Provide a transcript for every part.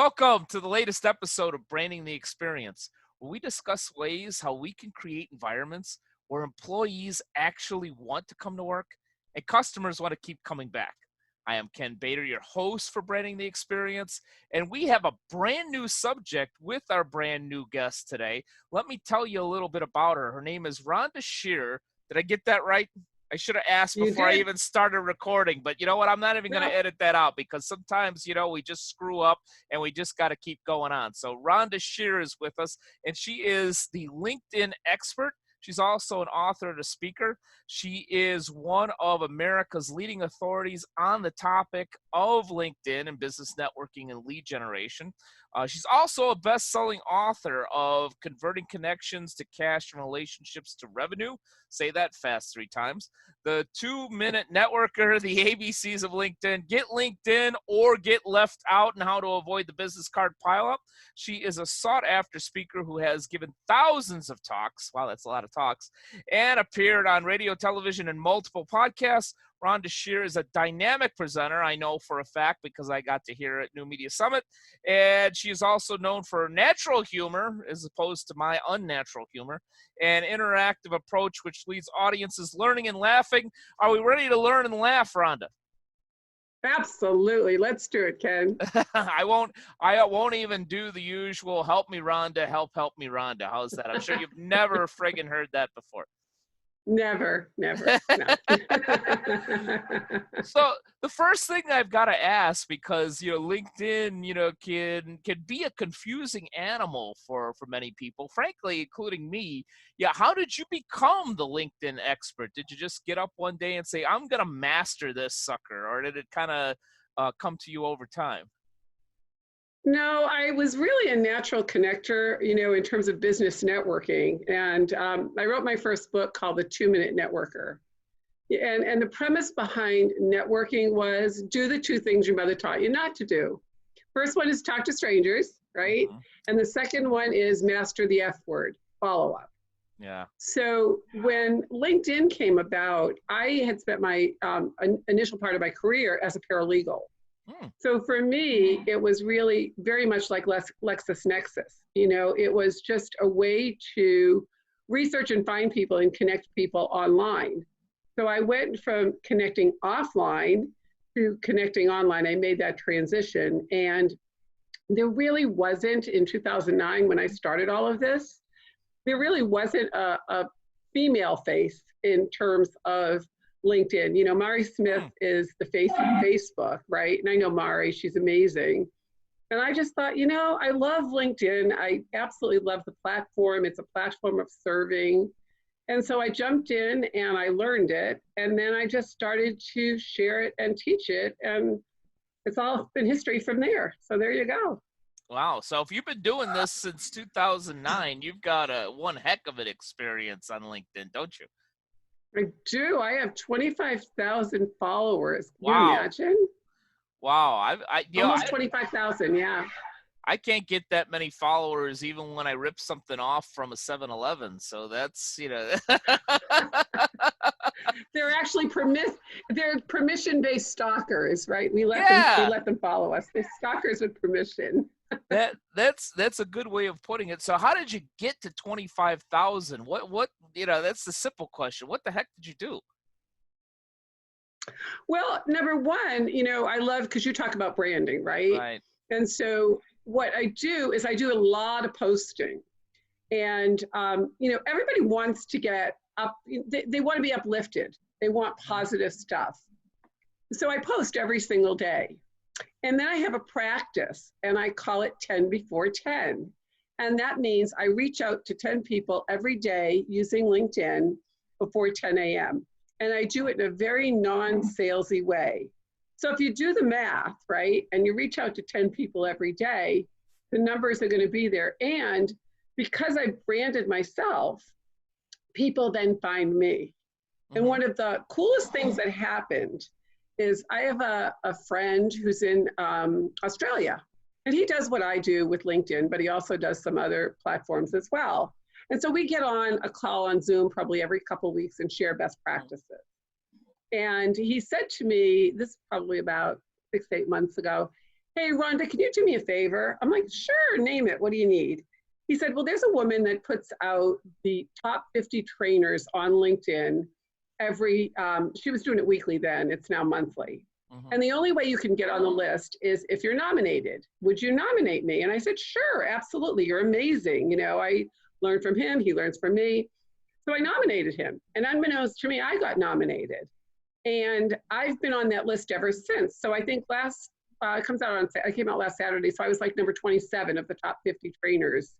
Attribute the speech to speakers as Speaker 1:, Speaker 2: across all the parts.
Speaker 1: Welcome to the latest episode of Branding the Experience, where we discuss ways how we can create environments where employees actually want to come to work and customers want to keep coming back. I am Ken Bader, your host for Branding the Experience, and we have a brand new subject with our brand new guest today. Let me tell you a little bit about her. Her name is Rhonda Sher. Did I get that right? I should have asked before I even started recording, but you know what? I'm not even going to edit that out because sometimes, we just screw up and we just got to keep going on. So Rhonda Sher is with us, and she is the LinkedIn expert. She's also an author and a speaker. She is one of America's leading authorities on the topic of LinkedIn and business networking and lead generation. She's also a best-selling author of Converting Connections to Cash and Relationships to Revenue. Say that fast 3 times. The 2-Minute Networker, the ABCs of LinkedIn, Get LinkedIn or Get Left Out, and How to Avoid the Business Card Pileup. She is a sought-after speaker who has given thousands of talks. Wow, that's a lot of talks. And appeared on radio, television, and multiple podcasts. Rhonda Sher is a dynamic presenter, I know for a fact because I got to hear her at New Media Summit. And she is also known for natural humor as opposed to my unnatural humor, and interactive approach which leads audiences learning and laughing. Are we ready to learn and laugh, Rhonda?
Speaker 2: Absolutely. Let's do it, Ken.
Speaker 1: I won't even do the usual help me, Rhonda, help me, Rhonda. How's that? I'm sure you've never friggin' heard that before.
Speaker 2: Never. No.
Speaker 1: So the first thing I've got to ask, because LinkedIn can be a confusing animal for many people, frankly, including me. Yeah, how did you become the LinkedIn expert? Did you just get up one day and say, I'm gonna master this sucker, or did it kind of come to you over time?
Speaker 2: No, I was really a natural connector, in terms of business networking. And I wrote my first book called The 2-Minute Networker. And the premise behind networking was do the 2 things your mother taught you not to do. First one is talk to strangers, right?
Speaker 1: Mhm.
Speaker 2: And the second one is master the F word, follow up.
Speaker 1: Yeah.
Speaker 2: So when LinkedIn came about, I had spent my initial part of my career as a paralegal. So for me, it was really very much like LexisNexis. It was just a way to research and find people and connect people online. So I went from connecting offline to connecting online. I made that transition. And there really wasn't, in 2009, when I started all of this, there really wasn't a female face in terms of LinkedIn. Mari Smith is the face of Facebook, right? And I know Mari, she's amazing. And I just thought, I love LinkedIn. I absolutely love the platform. It's a platform of serving. And so I jumped in and I learned it. And then I just started to share it and teach it. And it's all been history from there. So there you go.
Speaker 1: Wow. So if you've been doing this since 2009, you've got one heck of an experience on LinkedIn, don't you?
Speaker 2: I do. I have 25,000 followers. Can you
Speaker 1: Wow.
Speaker 2: imagine?
Speaker 1: Wow.
Speaker 2: Almost 25,000, yeah.
Speaker 1: I can't get that many followers even when I rip something off from a 7-Eleven. So that's,
Speaker 2: They're actually they're permission-based stalkers, right? We let them follow us. They're stalkers with permission.
Speaker 1: That's a good way of putting it. So how did you get to 25,000? What that's the simple question. What the heck did you do?
Speaker 2: Well, number one, I love, because you talk about branding, right?
Speaker 1: Right.
Speaker 2: And so what I do is I do a lot of posting. And, everybody wants to get up. They want to be uplifted. They want positive stuff. So I post every single day. And then I have a practice, and I call it 10 before 10. And that means I reach out to 10 people every day using LinkedIn before 10 a.m. And I do it in a very non-salesy way. So if you do the math, right, and you reach out to 10 people every day, the numbers are going to be there. And because I branded myself, people then find me. And one of the coolest things that happened is I have a friend who's in Australia, and he does what I do with LinkedIn, but he also does some other platforms as well. And so we get on a call on Zoom probably every couple of weeks and share best practices. And he said to me, this is probably about 6 to 8 months ago, hey, Rhonda, can you do me a favor? I'm like, sure, name it. What do you need? He said, well, there's a woman that puts out the top 50 trainers on LinkedIn she was doing it weekly then, it's now monthly.
Speaker 1: Mm-hmm.
Speaker 2: And the only way you can get on the list is if you're nominated. Would you nominate me? And I said, sure, absolutely. You're amazing. You know, I learned from him, he learns from me. So I nominated him. And unbeknownst to me, I got nominated. And I've been on that list ever since. So I think I came out last Saturday. So I was like number 27 of the top 50 trainers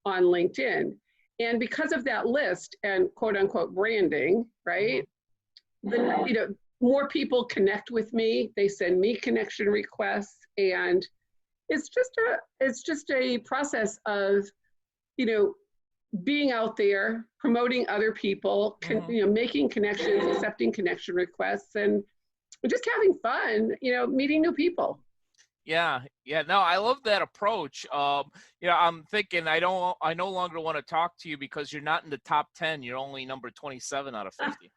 Speaker 2: on LinkedIn. And because of that list and quote unquote branding, right? Then, you know, more people connect with me. They send me connection requests, and it's just a process of, you know, being out there, promoting other people, you know, making connections, accepting connection requests, and just having fun, you know, meeting new people.
Speaker 1: Yeah. No, I love that approach. You know, I'm thinking I no longer want to talk to you because you're not in the top 10. You're only number 27 out of 50.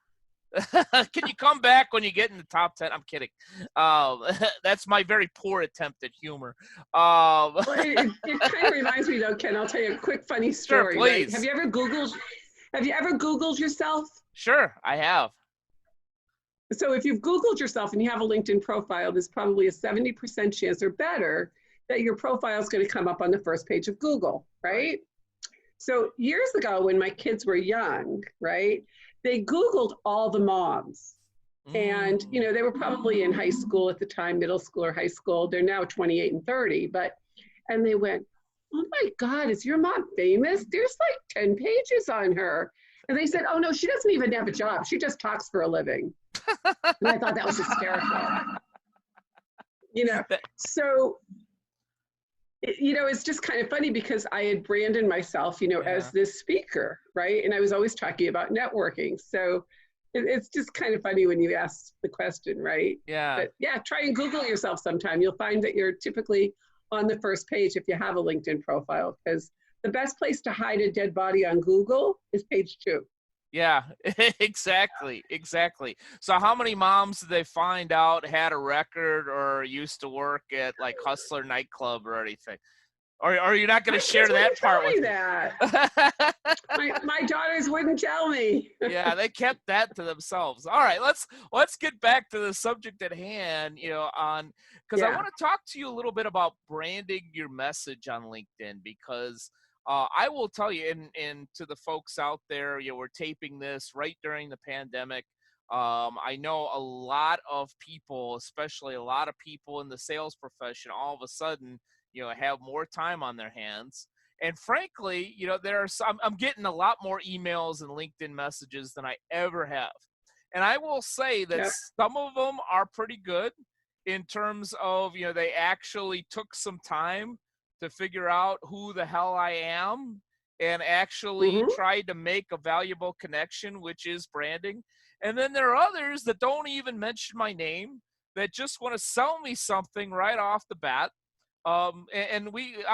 Speaker 1: Can you come back when you get in the top 10? I'm kidding. That's my very poor attempt at humor.
Speaker 2: Well, it kind of reminds me though, Ken, I'll tell you a quick funny story.
Speaker 1: Sure, please.
Speaker 2: Right? Have you ever Googled yourself?
Speaker 1: Sure, I have.
Speaker 2: So if you've Googled yourself and you have a LinkedIn profile, there's probably a 70% chance or better that your profile is going to come up on the first page of Google, right? So years ago when my kids were young, right, they Googled all the moms. And, you know, they were probably in high school at the time, middle school or high school. They're now 28 and 30, and they went, oh my God, is your mom famous? There's like 10 pages on her. And they said, oh no, she doesn't even have a job. She just talks for a living. And I thought that was hysterical. You know, so, you know, it's just kind of funny because I had branded myself, you know, as this speaker, right? And I was always talking about networking. So it's just kind of funny when you ask the question, right?
Speaker 1: Yeah.
Speaker 2: But yeah, try and Google yourself sometime. You'll find that you're typically on the first page if you have a LinkedIn profile, because the best place to hide a dead body on Google is page 2.
Speaker 1: Yeah, exactly. So how many moms did they find out had a record or used to work at like Hustler nightclub or anything? Or are you not going to share that part with me?
Speaker 2: My daughters wouldn't tell me.
Speaker 1: Yeah, they kept that to themselves. All right, let's get back to the subject at hand, you know, because I want to talk to you a little bit about branding your message on LinkedIn, because I will tell you, and to the folks out there, you know, we're taping this right during the pandemic. I know a lot of people, especially a lot of people in the sales profession, all of a sudden, you know, have more time on their hands. And frankly, you know, I'm getting a lot more emails and LinkedIn messages than I ever have. And I will say that some of them are pretty good in terms of, you know, they actually took some time to figure out who the hell I am and actually tried to make a valuable connection, which is branding. And then there are others that don't even mention my name, that just want to sell me something right off the bat. I'm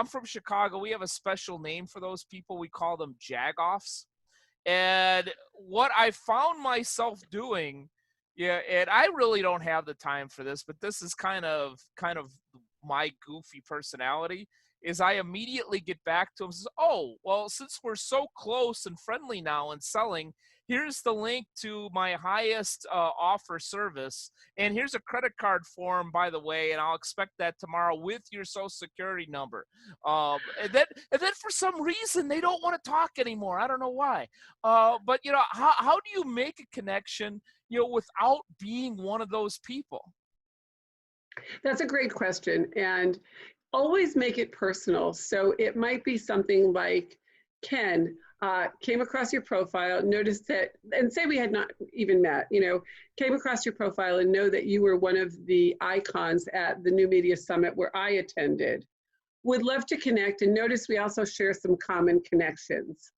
Speaker 1: from Chicago. We have a special name for those people. We call them jagoffs. And what I found myself doing, and I really don't have the time for this, but this is kind of my goofy personality, is I immediately get back to them and says, oh, well, since we're so close and friendly now and selling, here's the link to my highest offer service. And here's a credit card form, by the way, and I'll expect that tomorrow with your social security number. And then for some reason, they don't want to talk anymore. I don't know why. But, you know, how do you make a connection, you know, without being one of those people?
Speaker 2: That's a great question. And always make it personal. So it might be something like, Ken, came across your profile, noticed that, and say we had not even met, you know, came across your profile and know that you were one of the icons at the New Media Summit where I attended. Would love to connect, and notice we also share some common connections.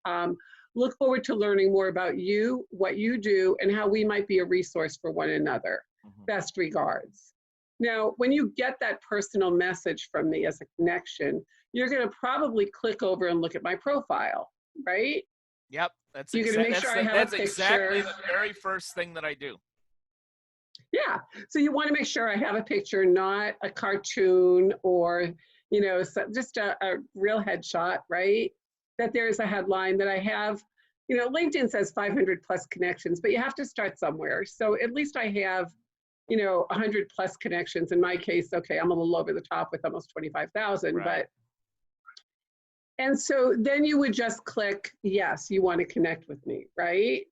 Speaker 2: Look forward to learning more about you, what you do, and how we might be a resource for one another. Best regards. Now, when you get that personal message from me as a connection, you're going to probably click over and look at my profile, right?
Speaker 1: Yep, that's
Speaker 2: exactly the very first thing
Speaker 1: that I do.
Speaker 2: Yeah. So you want to make sure I have a picture, not a cartoon or, just a real headshot, right? That there's a headline that I have. LinkedIn says 500 plus connections, but you have to start somewhere. So at least I have, 100 plus connections. In my case, okay, I'm a little over the top with almost 25,000,
Speaker 1: Right.
Speaker 2: but and so then you would just click, yes, you want to connect with me, right?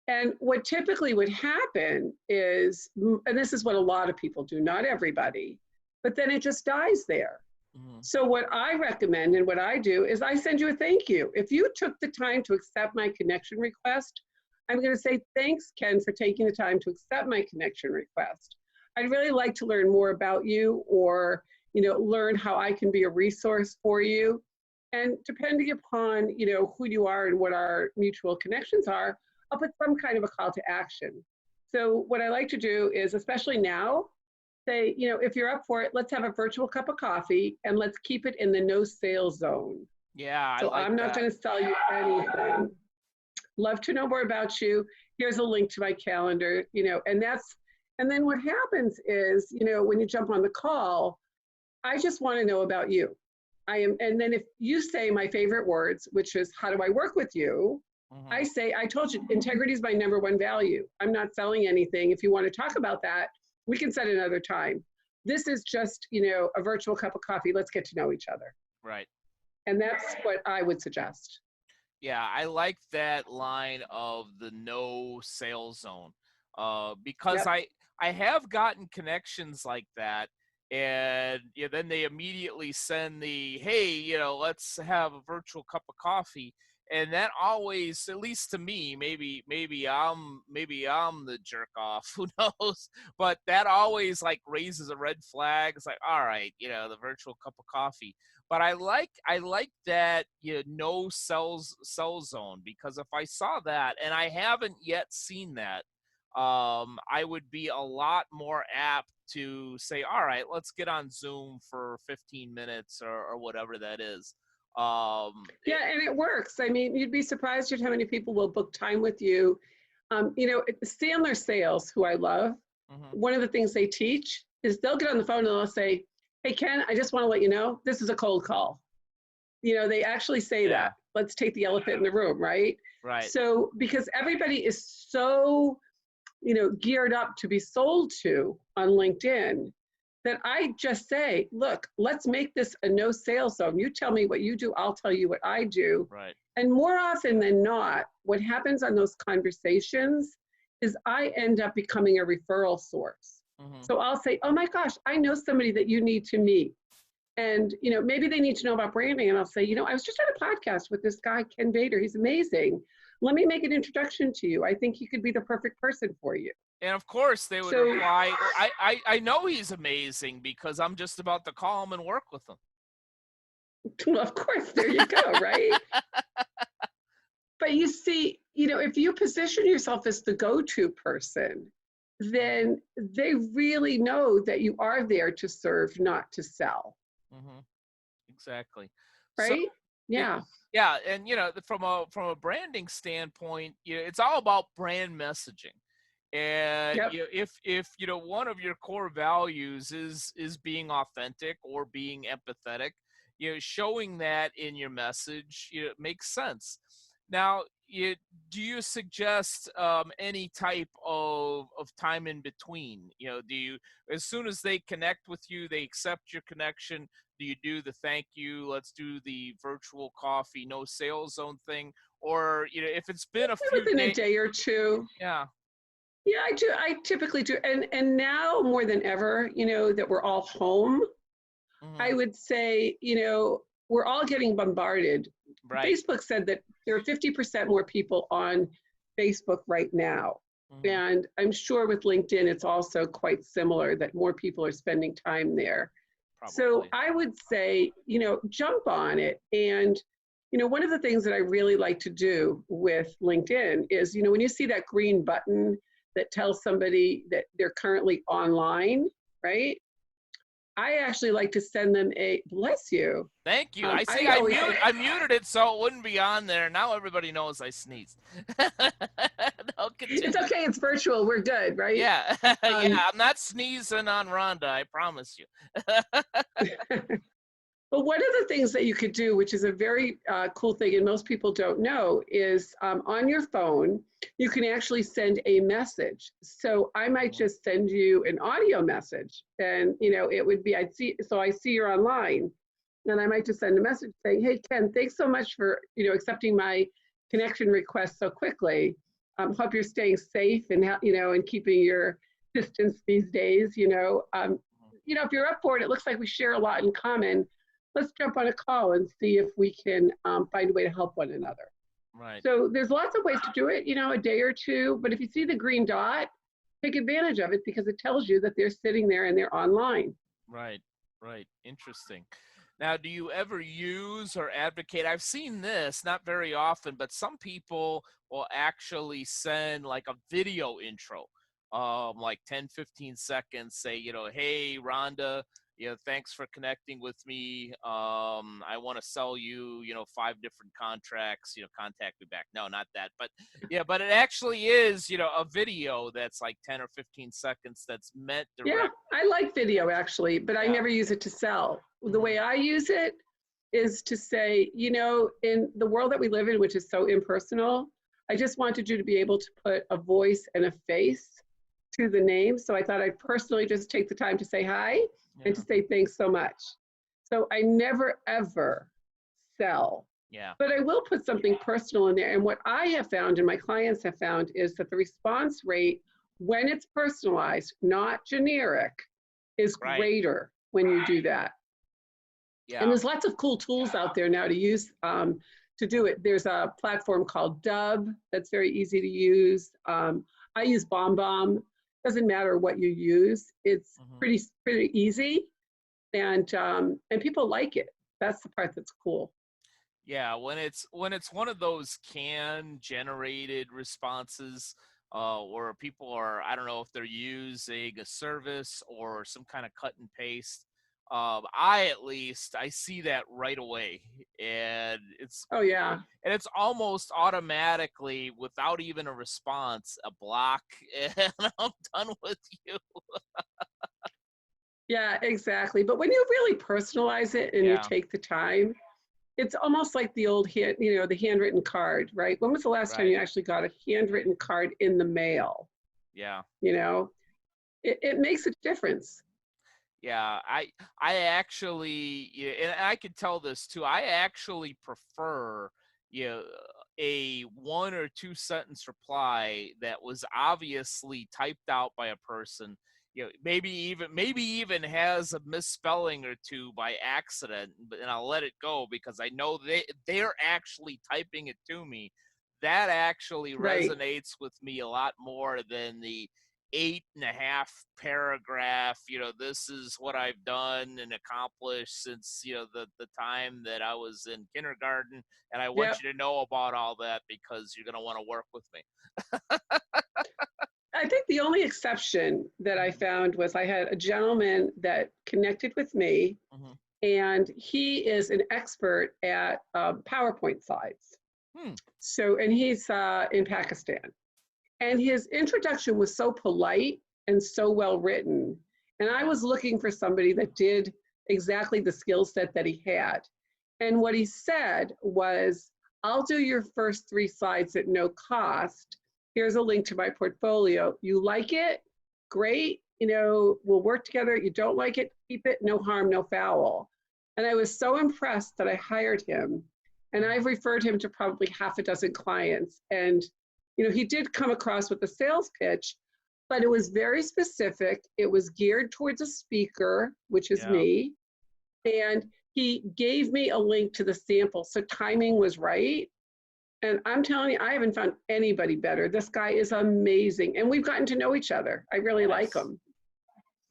Speaker 2: And what typically would happen is, and this is what a lot of people do, not everybody, but then it just dies there.
Speaker 1: Mm-hmm.
Speaker 2: So what I recommend and what I do is I send you a thank you. If you took the time to accept my connection request, I'm going to say, thanks, Ken, for taking the time to accept my connection request. I'd really like to learn more about you or, learn how I can be a resource for you. And depending upon, who you are and what our mutual connections are, I'll put some kind of a call to action. So what I like to do is, especially now, say, if you're up for it, let's have a virtual cup of coffee and let's keep it in the no sales zone.
Speaker 1: Yeah, I
Speaker 2: So
Speaker 1: like
Speaker 2: I'm not
Speaker 1: that.
Speaker 2: going to sell you anything. Love to know more about you. Here's a link to my calendar, and then what happens is, when you jump on the call, I just want to know about you. And then if you say my favorite words, which is, how do I work with you?
Speaker 1: Mm-hmm.
Speaker 2: I say, I told you, integrity is my number one value. I'm not selling anything. If you want to talk about that, we can set another time. This is just, a virtual cup of coffee. Let's get to know each other.
Speaker 1: Right.
Speaker 2: And that's what I would suggest.
Speaker 1: Yeah, I like that line of the no sales zone, because
Speaker 2: Yep.
Speaker 1: I have gotten connections like that, and then they immediately send the, hey, let's have a virtual cup of coffee, and that always, at least to me, maybe I'm the jerk off, who knows, but that always like raises a red flag. It's like, all right, the virtual cup of coffee. But I like that, no sell zone, because if I saw that, and I haven't yet seen that, I would be a lot more apt to say, all right, let's get on Zoom for 15 minutes or whatever that is.
Speaker 2: Yeah, and it works. I mean, you'd be surprised at how many people will book time with you. Sandler Sales, who I love,
Speaker 1: Mhm.
Speaker 2: one of the things they teach is they'll get on the phone and they'll say, hey, Ken, I just want to let you know, this is a cold call. They actually say
Speaker 1: Yeah,
Speaker 2: that. Let's take the elephant in the room, right?
Speaker 1: right.
Speaker 2: So, because everybody is so, geared up to be sold to on LinkedIn, that I just say, look, let's make this a no sales zone. You tell me what you do, I'll tell you what I do.
Speaker 1: Right.
Speaker 2: And more often than not, what happens on those conversations is I end up becoming a referral source.
Speaker 1: Mhm.
Speaker 2: So I'll say, oh my gosh, I know somebody that you need to meet. And, maybe they need to know about branding. And I'll say, I was just on a podcast with this guy, Ken Bader. He's amazing. Let me make an introduction to you. I think he could be the perfect person for you.
Speaker 1: And of course they would
Speaker 2: So,
Speaker 1: reply, well, I know he's amazing because I'm just about to call him and work with him.
Speaker 2: well, of course, there you go, right? But you see, if you position yourself as the go-to person, then they really know that you are there to serve, not to sell,
Speaker 1: Hmm. Exactly. So
Speaker 2: right?
Speaker 1: it,
Speaker 2: Yeah.
Speaker 1: yeah, and from a branding standpoint, it's all about brand messaging. And
Speaker 2: Yep.
Speaker 1: if one of your core values is being authentic or being empathetic, showing that in your message, makes sense. Now, do you suggest any type of time in between? Do you, as soon as they connect with you, they accept your connection, do you do the thank you, let's do the virtual coffee, no sales zone thing? Or, if it's been a few
Speaker 2: Within a
Speaker 1: days,
Speaker 2: day or two.
Speaker 1: yeah.
Speaker 2: Yeah, I do. I typically do. And now more than ever, that we're all home,
Speaker 1: Hmm.
Speaker 2: I would say, we're all getting bombarded.
Speaker 1: Right.
Speaker 2: Facebook said that there are 50% more people on Facebook right now.
Speaker 1: Hmm.
Speaker 2: And I'm sure with LinkedIn, it's also quite similar that more people are spending time there. So
Speaker 1: Probably.
Speaker 2: I would say, jump on it. And, one of the things that I really like to do with LinkedIn is, when you see that green button that tells somebody that they're currently online, right? I actually like to send them a bless you.
Speaker 1: Thank you. I see.
Speaker 2: I always
Speaker 1: I muted it so it wouldn't be on there. Now everybody knows I sneezed.
Speaker 2: It's
Speaker 1: continue.
Speaker 2: okay. It's virtual. We're good, right?
Speaker 1: Yeah, yeah.
Speaker 2: Um,
Speaker 1: I'm not sneezing on Rhonda. I promise you.
Speaker 2: But one of the things that you could do, which is a very cool thing, and most people don't know, is on your phone, you can actually send a message. So I might
Speaker 1: Mhm.
Speaker 2: just send you an audio message, and it would be I see you're online, and I might just send a message saying, "Hey Ken, thanks so much for accepting my connection request so quickly. Hope you're staying safe and and keeping your distance these days. If you're up for it, it looks like we share a lot in common. Let's jump on a call and see if we can find a way to help one another."
Speaker 1: Right,
Speaker 2: So there's lots of ways to do it, a day or two. But if you see the green dot, take advantage of it because it tells you that they're sitting there and they're online.
Speaker 1: right, right. Interesting. Now, do you ever use or advocate? I've seen this, not very often, but some people will actually send like a video intro, like 10, 15 seconds, say, hey, Rhonda, thanks for connecting with me. I want to sell you, 5 different contracts, contact me back. No, not that. But yeah, but it actually is, a video that's like 10 or 15 seconds that's meant
Speaker 2: Yeah,
Speaker 1: direct.
Speaker 2: I like video actually, but I
Speaker 1: Yeah.
Speaker 2: never use it to sell. The
Speaker 1: Hmm.
Speaker 2: way I use it is to say, in the world that we live in, which is so impersonal, I just wanted you to be able to put a voice and a face to the name. So I thought I'd personally just take the time to say hi and to
Speaker 1: Yeah.
Speaker 2: say thanks so much. So I never ever sell,
Speaker 1: Yeah.
Speaker 2: but I will put something personal in there. And what I have found and my clients have found is that the response rate, when it's personalized, not generic, is
Speaker 1: Right.
Speaker 2: greater when you do that. And
Speaker 1: Yeah.
Speaker 2: there's lots of cool tools out there now to use to do it. There's a platform called Dub that's very easy to use. I use BombBomb. Doesn't matter what you use. It's
Speaker 1: Hmm.
Speaker 2: pretty easy, and people like it. That's the part that's cool.
Speaker 1: Yeah, when it's one of those can generated responses, where people are, I don't know if they're using a service or some kind of cut and paste. I at least I see that right away, and
Speaker 2: Oh yeah,
Speaker 1: it's almost automatically without even a response, a block, and I'm done with you.
Speaker 2: yeah, exactly. But when you really personalize it and you
Speaker 1: Yeah,
Speaker 2: take the time, it's almost like the old the handwritten card, right? When was the last time
Speaker 1: right.
Speaker 2: you actually got a handwritten card in the mail?
Speaker 1: Yeah.
Speaker 2: You know, it makes a difference.
Speaker 1: Yeah, I actually, yeah, and I could tell this too. I actually prefer, you know, a 1 or 2 sentence reply that was obviously typed out by a person. Maybe even has a misspelling or two by accident, and I'll let it go because I know they're actually typing it to me. That actually
Speaker 2: Right.
Speaker 1: resonates with me a lot more than the 8.5 paragraph, this is what I've done and accomplished since, the time that I was in kindergarten. And I want
Speaker 2: Yep.
Speaker 1: you to know about all that because you're going to want to work with me.
Speaker 2: I think the only exception that I
Speaker 1: Hmm.
Speaker 2: found was I had a gentleman that connected with me,
Speaker 1: Hmm.
Speaker 2: and he is an expert at PowerPoint slides.
Speaker 1: Hmm.
Speaker 2: So, and he's in Pakistan. And his introduction was so polite and so well written. And I
Speaker 1: Yeah.
Speaker 2: was looking for somebody that did exactly the skill set that he had. And what he said was, "I'll do your first 3 slides at no cost. Here's a link to my portfolio. You like it? Great. We'll work together. You don't like it? Keep it. No harm, no foul." And I was so impressed that I hired him. And
Speaker 1: Hmm.
Speaker 2: I've referred him to probably half a dozen clients. And he did come across with a sales pitch, but it was very specific. It was geared towards a speaker, which is
Speaker 1: Yeah.
Speaker 2: me. And he gave me a link to the sample. So timing was right. And I'm telling you, I haven't found anybody better. This guy is amazing. And we've gotten to know each other. I really like
Speaker 1: Nice.
Speaker 2: him.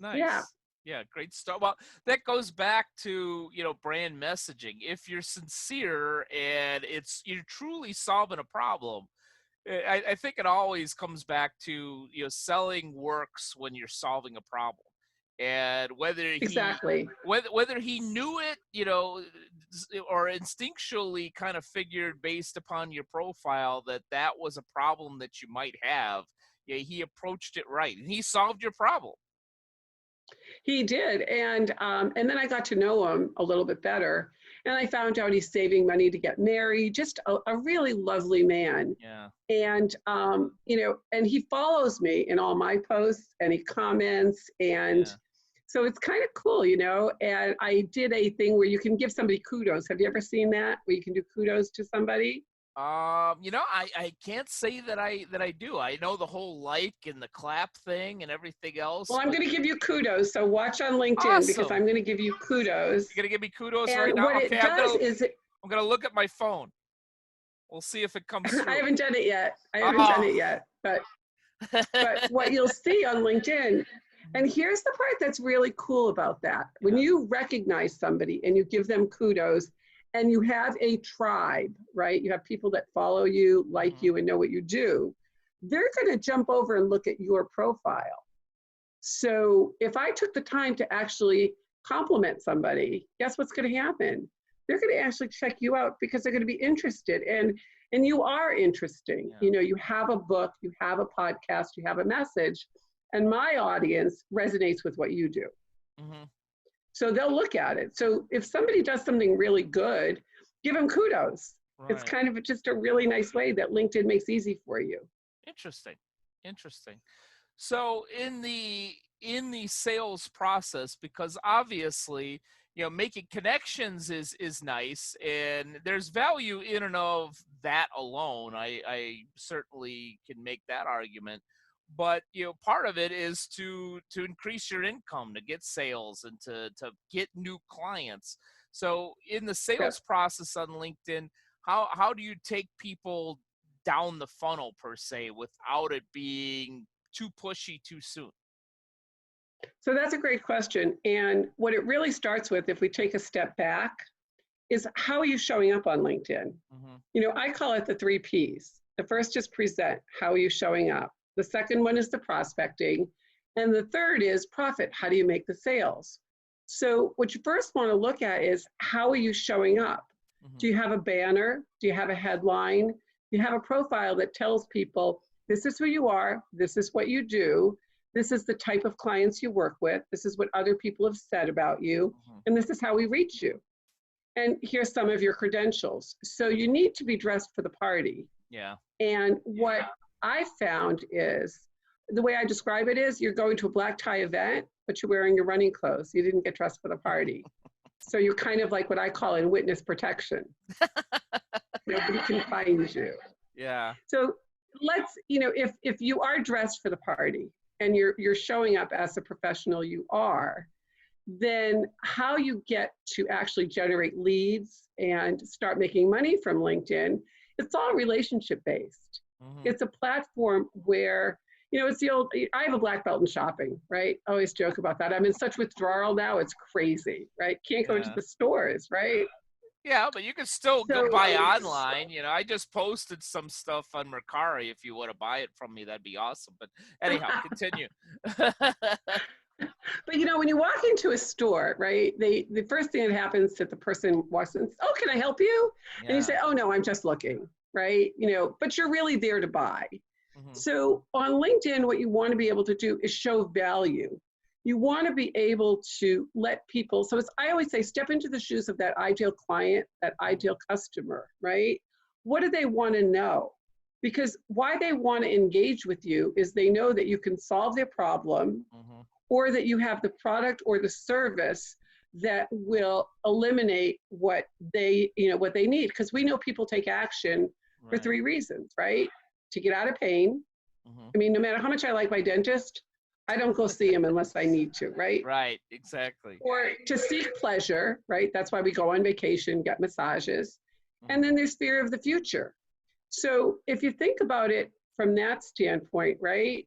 Speaker 2: Yeah.
Speaker 1: Nice. Yeah, great stuff. Well, that goes back to, brand messaging. If you're sincere and you're truly solving a problem, I think it always comes back to, selling works when you're solving a problem. And
Speaker 2: Exactly.
Speaker 1: whether he knew it, or instinctually kind of figured based upon your profile that that was a problem that you might have, yeah, he approached it right and he solved your problem.
Speaker 2: He did, and then I got to know him a little bit better, and I found out he's saving money to get married. Just a really lovely man.
Speaker 1: Yeah.
Speaker 2: And and he follows me in all my posts, and he comments, and
Speaker 1: Yeah.
Speaker 2: so it's kind of cool, And I did a thing where you can give somebody kudos. Have you ever seen that, where you can do kudos to somebody?
Speaker 1: I can't say that I do. I know the whole like and the clap thing and everything else,
Speaker 2: Well, I'm
Speaker 1: but
Speaker 2: going to give you kudos. So watch on LinkedIn, because
Speaker 1: awesome.
Speaker 2: I'm going to give you kudos.
Speaker 1: You're gonna give me kudos right
Speaker 2: And
Speaker 1: now?
Speaker 2: what
Speaker 1: Okay,
Speaker 2: it does is,
Speaker 1: I'm gonna look at my phone. We'll see if it comes
Speaker 2: I
Speaker 1: through.
Speaker 2: haven't done it yet.
Speaker 1: Oh.
Speaker 2: But what you'll see on LinkedIn, and here's the part that's really cool about that. When you recognize somebody and you give them kudos, and you have a tribe, right? You have people that follow you, like you, and know what you do. They're going to jump over and look at your profile. So if I took the time to actually compliment somebody, guess what's going to happen? They're going to actually check you out, because they're going to be interested. And you are interesting.
Speaker 1: Yeah.
Speaker 2: You have a book, you have a podcast, you have a message, and my audience resonates with what you do.
Speaker 1: Mm-hmm.
Speaker 2: So they'll look at it. So if somebody does something really good, give them kudos.
Speaker 1: Right.
Speaker 2: It's kind of just a really nice way that LinkedIn makes easy for you.
Speaker 1: Interesting. So in the sales process, because obviously, making connections is nice, and there's value in and of that alone. I certainly can make that argument. But part of it is to increase your income, to get sales, and to get new clients. So in the sales process on LinkedIn, how do you take people down the funnel per se without it being too pushy too soon?
Speaker 2: So that's a great question. And what it really starts with, if we take a step back, is how are you showing up on LinkedIn? I call it the 3 Ps. The first is present. How are you showing up? The second one is the prospecting. And the third is profit. How do you make the sales? So what you first want to look at is, how are you showing up? Do you have a banner? Do you have a headline? Do you have a profile that tells people, this is who you are, this is what you do, this is the type of clients you work with, this is what other people have said about you, and this is how we reach you. And here's some of your credentials. So you need to be dressed for the party.
Speaker 1: Yeah.
Speaker 2: And what I found is, the way I describe it is, you're going to a black tie event, but you're wearing your running clothes. You didn't get dressed for the party. So you're kind of like what I call in witness protection. Nobody can find you.
Speaker 1: Yeah.
Speaker 2: So let's, if you are dressed for the party and you're showing up as a professional you are, then how you get to actually generate leads and start making money from LinkedIn, it's all relationship based. It's a platform where, it's the old, I have a black belt in shopping, right? I always joke about that. I'm in such withdrawal now, it's crazy, right? Can't go into the stores, right?
Speaker 1: Yeah, but you can still go buy online. I just posted some stuff on Mercari. If you want to buy it from me, that'd be awesome. But anyhow, continue.
Speaker 2: But when you walk into a store, right, the first thing that happens is that the person walks in and says, oh, can I help you? Yeah. And you say, oh, no, I'm just looking, right? But you're really there to buy. So on LinkedIn, what you want to be able to do is show value. You want to be able to let people, so I always say, step into the shoes of that ideal client, that ideal customer, right? What do they want to know? Because why they want to engage with you is they know that you can solve their problem, or that you have the product or the service that will eliminate what they need. Because we know people take action for 3 reasons, right? To get out of pain. I mean, no matter how much I like my dentist, I don't go see him unless I need to, right?
Speaker 1: Right, exactly.
Speaker 2: Or to seek pleasure, right? That's why we go on vacation, get massages. And then there's fear of the future. So if you think about it from that standpoint, right?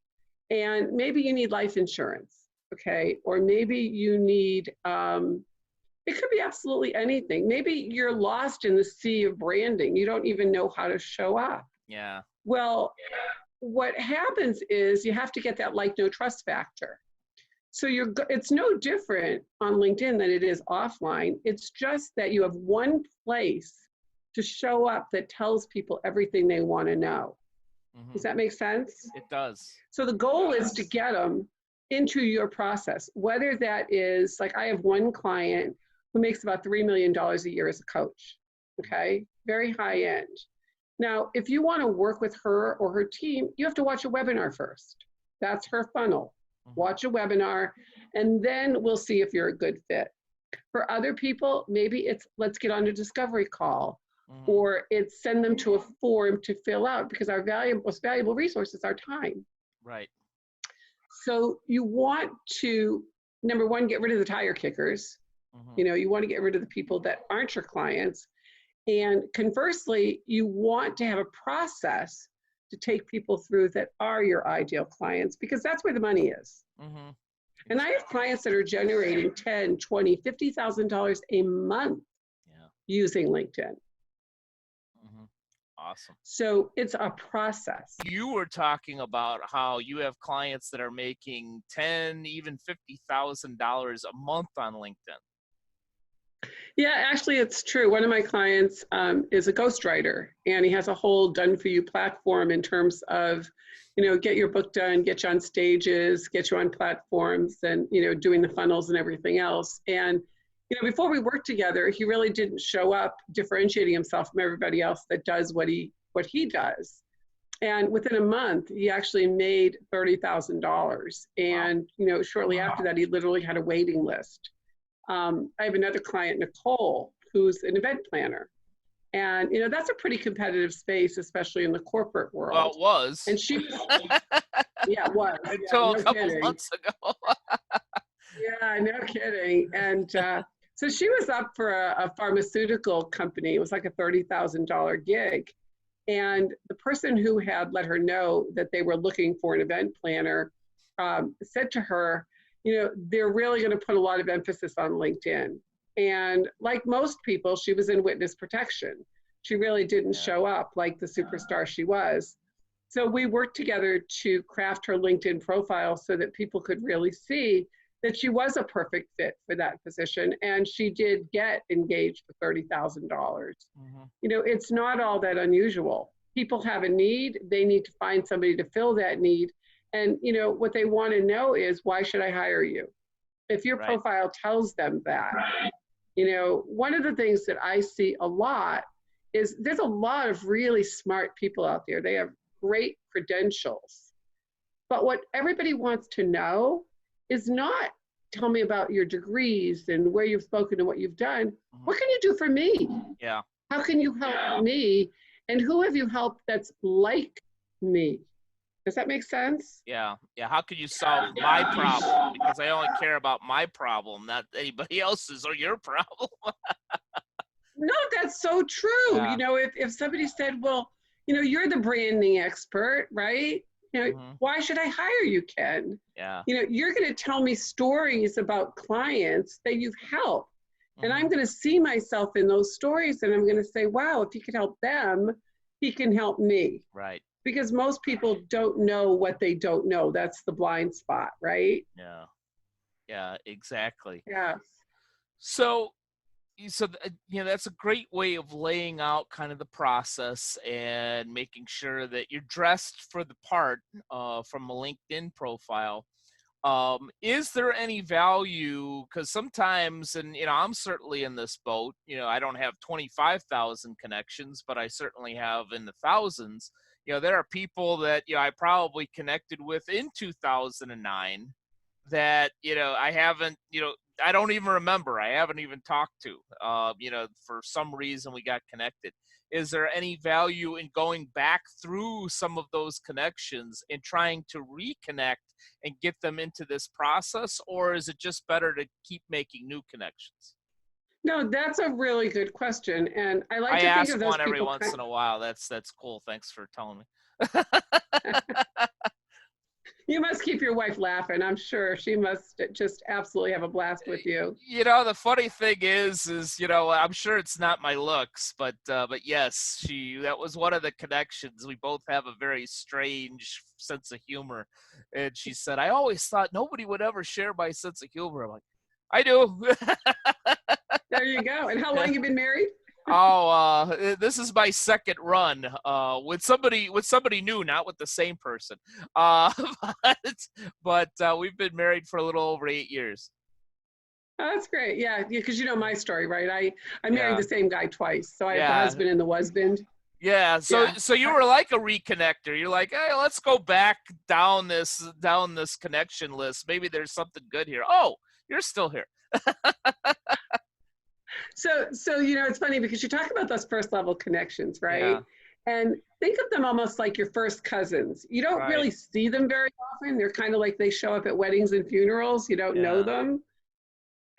Speaker 2: And maybe you need life insurance, okay? Or maybe you need, it could be absolutely anything. Maybe you're lost in the sea of branding. You don't even know how to show up.
Speaker 1: Yeah.
Speaker 2: Well, what happens is you have to get that like, no trust factor. So it's no different on LinkedIn than it is offline. It's just that you have one place to show up that tells people everything they want to know. Does that make sense?
Speaker 1: It does.
Speaker 2: So the goal is to get them into your process, whether that is, like, I have one client who makes about $3 million a year as a coach, okay? Very high end. Now, if you want to work with her or her team, you have to watch a webinar first. That's her funnel. Watch a webinar, and then we'll see if you're a good fit. For other people, maybe it's let's get on a discovery call, or it's send them to a form to fill out, because our most valuable resource is our time.
Speaker 1: Right.
Speaker 2: So you want to, number one, get rid of the tire kickers. You want to get rid of the people that aren't your clients. And conversely, you want to have a process to take people through that are your ideal clients, because that's where the money is. And I have clients that are generating $10, $20, $50,000 a month using LinkedIn.
Speaker 1: Awesome.
Speaker 2: So it's a process.
Speaker 1: You were talking about how you have clients that are making $10, even $50,000 a month on LinkedIn.
Speaker 2: Yeah, actually, it's true. One of my clients is a ghostwriter, and he has a whole done-for-you platform in terms of, get your book done, get you on stages, get you on platforms, and, doing the funnels and everything else. And, before we worked together, he really didn't show up differentiating himself from everybody else that does what he does. And within a month, he actually made $30,000. And, shortly after that, he literally had a waiting list. I have another client, Nicole, who's an event planner. And, that's a pretty competitive space, especially in the corporate world.
Speaker 1: Well, it was.
Speaker 2: And she was, yeah, it was.
Speaker 1: Until a couple months ago.
Speaker 2: Yeah, no kidding. And so she was up for a pharmaceutical company. It was like a $30,000 gig. And the person who had let her know that they were looking for an event planner said to her, they're really going to put a lot of emphasis on LinkedIn. And like most people, she was in witness protection. She really didn't show up like the superstar she was. So we worked together to craft her LinkedIn profile so that people could really see that she was a perfect fit for that position. And she did get engaged for $30,000. It's not all that unusual. People have a need. They need to find somebody to fill that need. And, what they want to know is, why should I hire you? If your profile tells them that, one of the things that I see a lot is there's a lot of really smart people out there. They have great credentials. But what everybody wants to know is not, tell me about your degrees and where you've spoken and what you've done. What can you do for me?
Speaker 1: Yeah.
Speaker 2: How can you help me? And who have you helped that's like me? Does that make sense?
Speaker 1: Yeah. How can you solve my problem? Because I only care about my problem, not anybody else's or your problem.
Speaker 2: No, that's so true.
Speaker 1: Yeah.
Speaker 2: If somebody said, well, you're the branding expert, right? Why should I hire you, Ken?
Speaker 1: Yeah.
Speaker 2: You're going to tell me stories about clients that you've helped. And I'm going to see myself in those stories, and I'm going to say, wow, if he could help them, he can help me.
Speaker 1: Right.
Speaker 2: Because most people don't know what they don't know. That's the blind spot, right?
Speaker 1: Yeah, exactly.
Speaker 2: Yeah.
Speaker 1: So that's a great way of laying out kind of the process and making sure that you're dressed for the part from a LinkedIn profile. Is there any value? Because sometimes, and I'm certainly in this boat. I don't have 25,000 connections, but I certainly have in the thousands. There are people that I probably connected with in 2009 that I haven't, I don't even remember. I haven't even talked to. For some reason we got connected. Is there any value in going back through some of those connections and trying to reconnect and get them into this process, or is it just better to keep making new connections?
Speaker 2: No, that's a really good question, and I like to think
Speaker 1: ask
Speaker 2: of those
Speaker 1: one every
Speaker 2: people
Speaker 1: once in a while. That's cool. Thanks for telling me.
Speaker 2: You must keep your wife laughing. I'm sure she must just absolutely have a blast with you.
Speaker 1: The funny thing is, I'm sure it's not my looks, but yes, that was one of the connections. We both have a very strange sense of humor. And she said, I always thought nobody would ever share my sense of humor. I'm like, I do.
Speaker 2: There you go. And how long you been married?
Speaker 1: Oh, this is my second run with somebody new, not with the same person. Uh, but we've been married for a little over 8 years.
Speaker 2: Oh, that's great. Yeah, because you know my story, right? I married
Speaker 1: Yeah,
Speaker 2: the same guy twice, so I have the
Speaker 1: yeah,
Speaker 2: husband and the husband.
Speaker 1: yeah. So
Speaker 2: Yeah.
Speaker 1: so you were like a reconnector. You're like, hey, let's go back down this connection list. Maybe there's something good here. Oh, you're still here.
Speaker 2: So it's funny because you talk about those first level connections,
Speaker 1: Yeah,
Speaker 2: right? And think of them almost like your first cousins. You don't
Speaker 1: right.
Speaker 2: really see them very often. They're kind of like they show up at weddings and funerals. You don't know
Speaker 1: Yeah.
Speaker 2: them.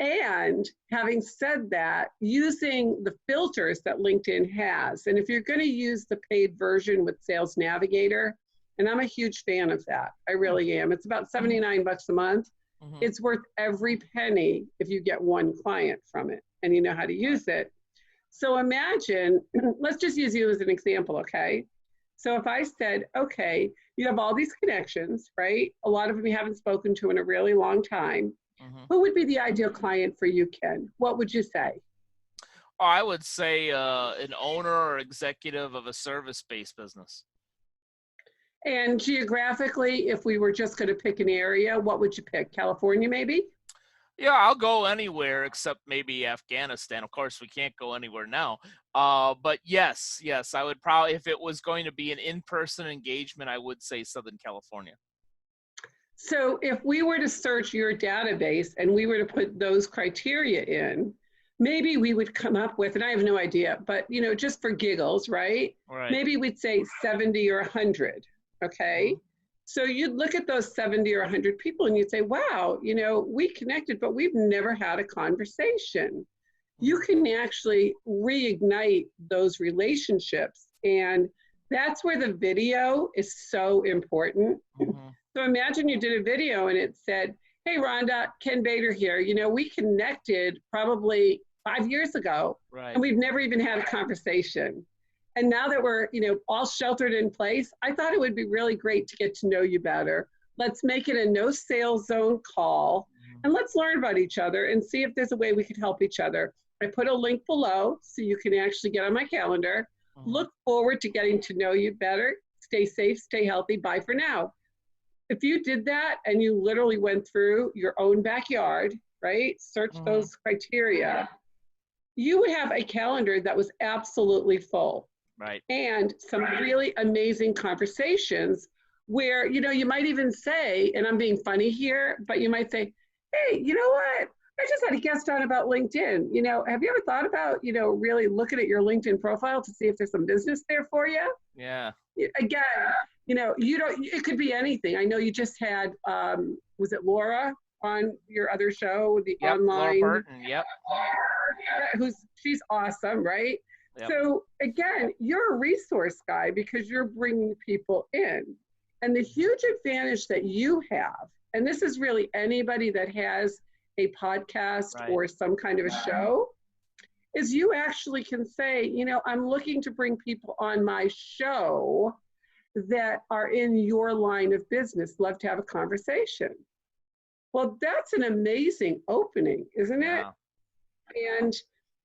Speaker 2: And having said that, using the filters that LinkedIn has, and if you're going to use the paid version with Sales Navigator, and I'm a huge fan of that, I really am. It's about 79 bucks a month.
Speaker 1: Mm-hmm.
Speaker 2: It's worth every penny if you get one client from it and you know how to
Speaker 1: Right.
Speaker 2: use it. So imagine, let's just use you as an example, okay? So if I said, okay, you have all these connections, right? A lot of them you haven't spoken to in a really long time.
Speaker 1: Mm-hmm.
Speaker 2: Who would be the ideal client for you, Ken? What would you say?
Speaker 1: Oh, I would say an owner or executive of a service-based business.
Speaker 2: And geographically, if we were just going to pick an area, what would you pick? California, maybe?
Speaker 1: Yeah, I'll go anywhere except maybe Afghanistan. Of course, we can't go anywhere now. But yes, I would probably, if it was going to be an in-person engagement, I would say Southern California.
Speaker 2: So if we were to search your database and we were to put those criteria in, maybe we would come up with, and I have no idea, but just for giggles, right?
Speaker 1: Right.
Speaker 2: Maybe we'd say 70 or 100,
Speaker 1: Mm-hmm.
Speaker 2: okay? So you'd look at those 70 or 100 people and you'd say, wow, we connected, but we've never had a conversation. You can actually reignite those relationships. And that's where the video is so important.
Speaker 1: Mm-hmm.
Speaker 2: So imagine you did a video and it said, hey, Rhonda, Ken Bader here. We connected probably 5 years ago
Speaker 1: Right.
Speaker 2: and we've never even had a conversation. And now that we're, all sheltered in place, I thought it would be really great to get to know you better. Let's make it a no sales zone call
Speaker 1: Mm-hmm.
Speaker 2: and let's learn about each other and see if there's a way we could help each other. I put a link below so you can actually get on my calendar.
Speaker 1: Mm-hmm.
Speaker 2: Look forward to getting to know you better. Stay safe, stay healthy. Bye for now. If you did that and you literally went through your own backyard, right? Search
Speaker 1: Mm-hmm.
Speaker 2: those criteria, you would have a calendar that was absolutely full
Speaker 1: Right.
Speaker 2: and some really amazing conversations where, you might even say, and I'm being funny here, but you might say, hey, you know what? I just had a guest on about LinkedIn. Have you ever thought about, really looking at your LinkedIn profile to see if there's some business there for you?
Speaker 1: Yeah.
Speaker 2: Again, you don't, it could be anything. I know you just had, was it Laura on your other show, the
Speaker 1: Yep. Laura
Speaker 2: online,
Speaker 1: Burton. Yep.
Speaker 2: she's awesome, right?
Speaker 1: Yep.
Speaker 2: So again, you're a resource guy because you're bringing people in. And the huge advantage that you have, and this is really anybody that has a podcast
Speaker 1: Right.
Speaker 2: or some kind of a show, is you actually can say, I'm looking to bring people on my show that are in your line of business. Love to have a conversation. Well, that's an amazing opening, isn't it?
Speaker 1: Yeah.
Speaker 2: And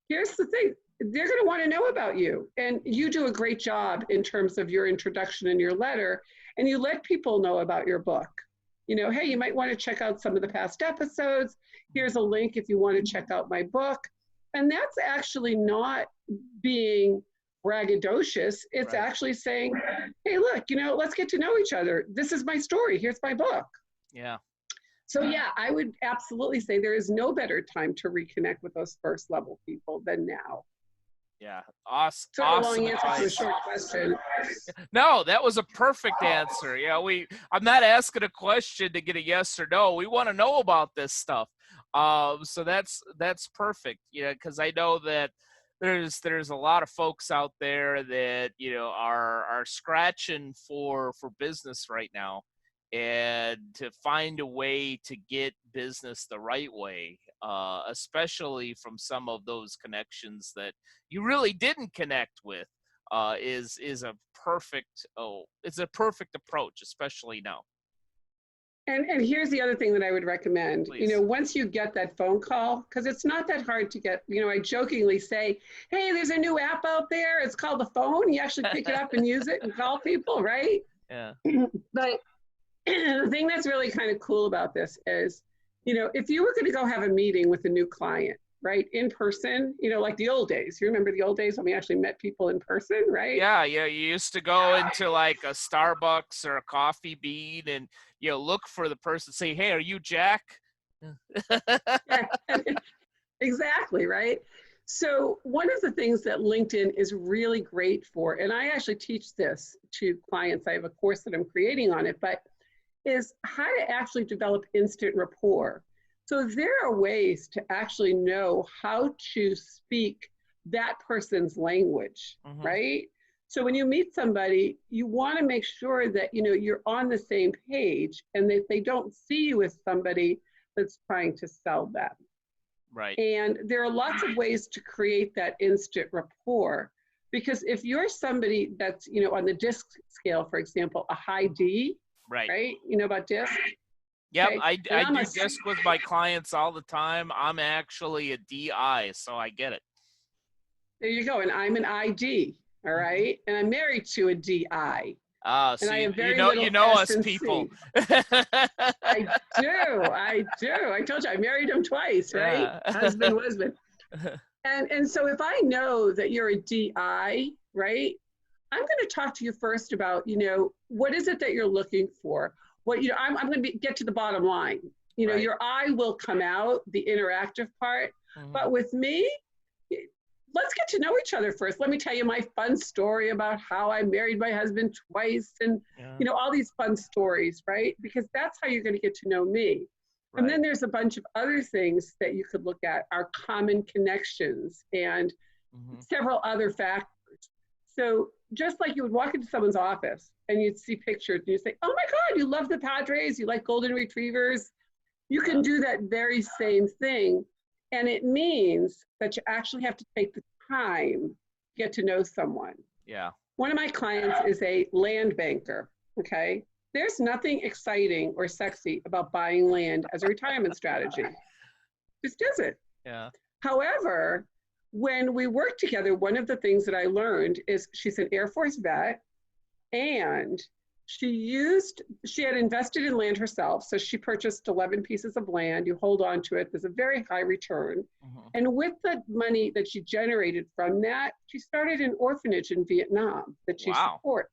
Speaker 2: here's the thing, they're going to want to know about you. And you do a great job in terms of your introduction and your letter. And you let people know about your book. Hey, you might want to check out some of the past episodes. Here's a link if you want to check out my book. And that's actually not being braggadocious. It's
Speaker 1: Right.
Speaker 2: actually saying, hey, look, let's get to know each other. This is my story. Here's my book.
Speaker 1: Yeah.
Speaker 2: So yeah, I would absolutely say there is no better time to reconnect with those first level people than now.
Speaker 1: Yeah. Awesome.
Speaker 2: Sort of a long answer to a
Speaker 1: Advice.
Speaker 2: short question.
Speaker 1: No, that was a perfect answer. Yeah, I'm not asking a question to get a yes or no. We want to know about this stuff. So that's perfect. Yeah, because I know that there's a lot of folks out there that are scratching for business right now, and to find a way to get business the right way, especially from some of those connections that you really didn't connect with, is a perfect it's a perfect approach, especially now.
Speaker 2: And here's the other thing that I would recommend.
Speaker 1: Please.
Speaker 2: Once you get that phone call, because it's not that hard to get, I jokingly say, hey, there's a new app out there. It's called the phone. You actually pick it up and use it and call people, right?
Speaker 1: Yeah.
Speaker 2: But the thing that's really kind of cool about this is, if you were going to go have a meeting with a new client, right, in person, like the old days. You remember the old days when we actually met people in person, right?
Speaker 1: Yeah, you used to go into like a Starbucks or a Coffee Bean and look for the person, say, hey, are you Jack?
Speaker 2: Yeah, exactly, right? So one of the things that LinkedIn is really great for, and I actually teach this to clients, I have a course that I'm creating on it, but is how to actually develop instant rapport. So there are ways to actually know how to speak that person's language, right? So when you meet somebody, you want to make sure that you're on the same page and that they don't see you as somebody that's trying to sell them.
Speaker 1: Right.
Speaker 2: And there are lots of ways to create that instant rapport. Because if you're somebody that's, on the DISC scale, for example, a high D, right? You know about DISC?
Speaker 1: Yep,
Speaker 2: Okay.
Speaker 1: I do DISC with my clients all the time. I'm actually a DI, so I get it.
Speaker 2: There you go. And I'm an ID, all right? And I'm married to a DI.
Speaker 1: Ah,
Speaker 2: and
Speaker 1: so
Speaker 2: I have very
Speaker 1: you
Speaker 2: little
Speaker 1: know us
Speaker 2: S&C.
Speaker 1: people.
Speaker 2: I do. I told you, I married him twice, right?
Speaker 1: Yeah.
Speaker 2: Husband. And so if I know that you're a DI, right, I'm going to talk to you first about, what is it that you're looking for? What, I'm going to get to the bottom line. Your I will come out, the interactive part. But with me, let's get to know each other first. Let me tell you my fun story about how I married my husband twice and, all these fun stories, right? Because that's how you're going to get to know me. Right. And then there's a bunch of other things that you could look at, our common connections and several other factors. So just like you would walk into someone's office and you'd see pictures and you say, oh my God, you love the Padres, you like golden retrievers. You can do that very same thing. And it means that you actually have to take the time to get to know someone.
Speaker 1: Yeah.
Speaker 2: One of my clients is a land banker, okay? There's nothing exciting or sexy about buying land as a retirement strategy. Just isn't.
Speaker 1: Yeah.
Speaker 2: However, when we worked together, one of the things that I learned is she's an Air Force vet and she had invested in land herself. So she purchased 11 pieces of land. You hold on to it. There's a very high return. And with the money that she generated from that, she started an orphanage in Vietnam that she supports.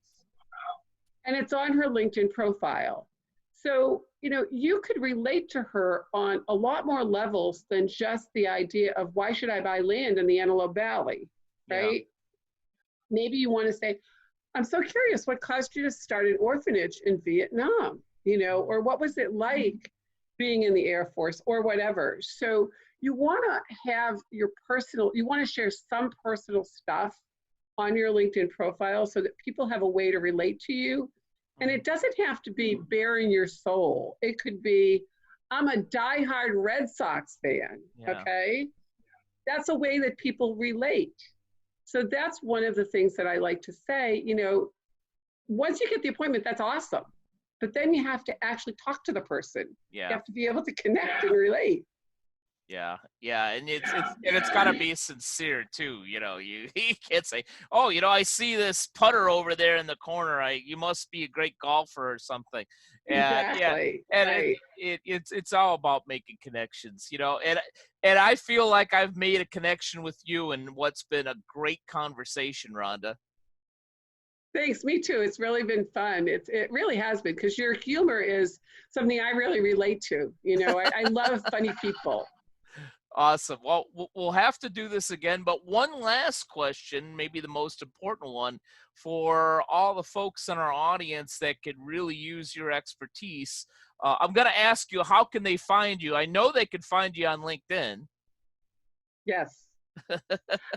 Speaker 2: And it's on her LinkedIn profile. So, you could relate to her on a lot more levels than just the idea of why should I buy land in the Antelope Valley, right? Yeah. Maybe you want to say, I'm so curious, what caused you to start an orphanage in Vietnam, or what was it like being in the Air Force or whatever. So you want to have you want to share some personal stuff on your LinkedIn profile so that people have a way to relate to you. And it doesn't have to be bearing your soul. It could be, I'm a diehard Red Sox fan, okay? That's a way that people relate. So that's one of the things that I like to say, once you get the appointment, that's awesome. But then you have to actually talk to the person.
Speaker 1: Yeah.
Speaker 2: You have to be able to connect and relate.
Speaker 1: Yeah, and it's got to be sincere too. You can't say, oh, I see this putter over there in the corner. You must be a great golfer or something. And
Speaker 2: exactly.
Speaker 1: And
Speaker 2: right.
Speaker 1: it's all about making connections. And I feel like I've made a connection with you, and what's been a great conversation, Rhonda.
Speaker 2: Thanks, me too. It's really been fun. It really has been, because your humor is something I really relate to. I love funny people.
Speaker 1: Awesome. Well, we'll have to do this again, but one last question, maybe the most important one for all the folks in our audience that could really use your expertise. I'm going to ask you, how can they find you? I know they can find you on LinkedIn.
Speaker 2: Yes.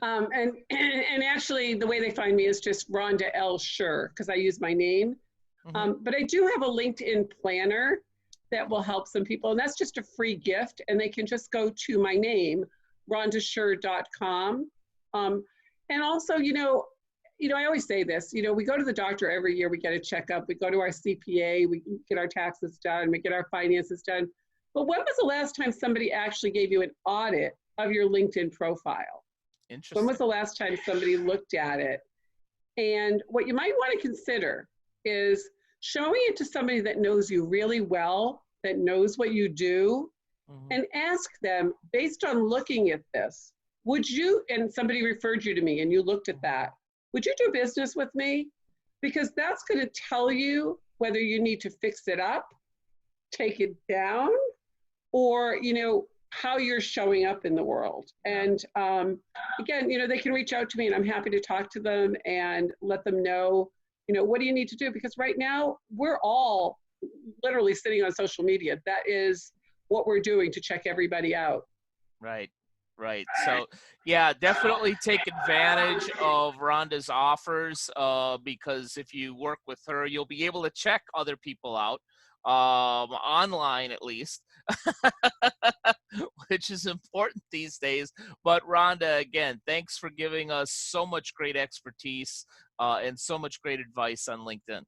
Speaker 2: And actually the way they find me is just Rhonda L. Sher, because I use my name. But I do have a LinkedIn planner that will help some people, and that's just a free gift, and they can just go to my name, rhondasher.com. And also, I always say this, we go to the doctor every year, we get a checkup, we go to our CPA, we get our taxes done, we get our finances done. But when was the last time somebody actually gave you an audit of your LinkedIn profile?
Speaker 1: Interesting.
Speaker 2: When was the last time somebody looked at it? And what you might want to consider is showing it to somebody that knows you really well, that knows what you do, and ask them, based on looking at this, would you, and somebody referred you to me and you looked at that, would you do business with me? Because that's going to tell you whether you need to fix it up, take it down, or, how you're showing up in the world. And again, they can reach out to me and I'm happy to talk to them and let them know, what do you need to do? Because right now we're all literally sitting on social media. That is what we're doing to check everybody out.
Speaker 1: Right. So yeah, definitely take advantage of Rhonda's offers because if you work with her, you'll be able to check other people out online at least, which is important these days. But Rhonda, again, thanks for giving us so much great expertise and so much great advice on LinkedIn.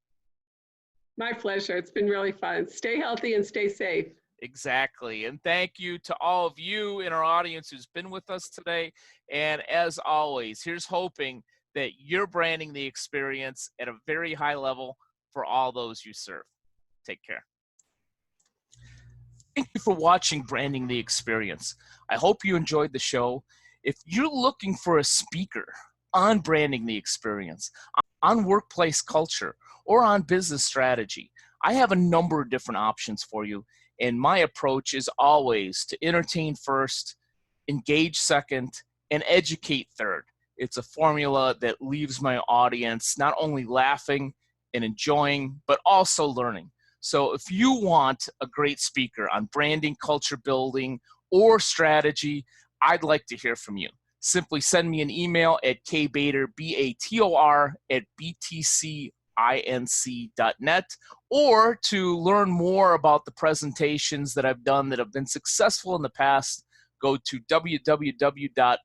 Speaker 2: My pleasure. It's been really fun. Stay healthy and stay safe.
Speaker 1: Exactly. And thank you to all of you in our audience who's been with us today. And as always, here's hoping that you're branding the experience at a very high level for all those you serve. Take care. Thank you for watching Branding the Experience. I hope you enjoyed the show. If you're looking for a speaker on branding the experience, on workplace culture, or on business strategy, I have a number of different options for you. And my approach is always to entertain first, engage second, and educate third. It's a formula that leaves my audience not only laughing and enjoying, but also learning. So if you want a great speaker on branding, culture building, or strategy, I'd like to hear from you. Simply send me an email at kbator, B-A-T-O-R, at btcinc.net, or to learn more about the presentations that I've done that have been successful in the past, go to www.btcinc.net.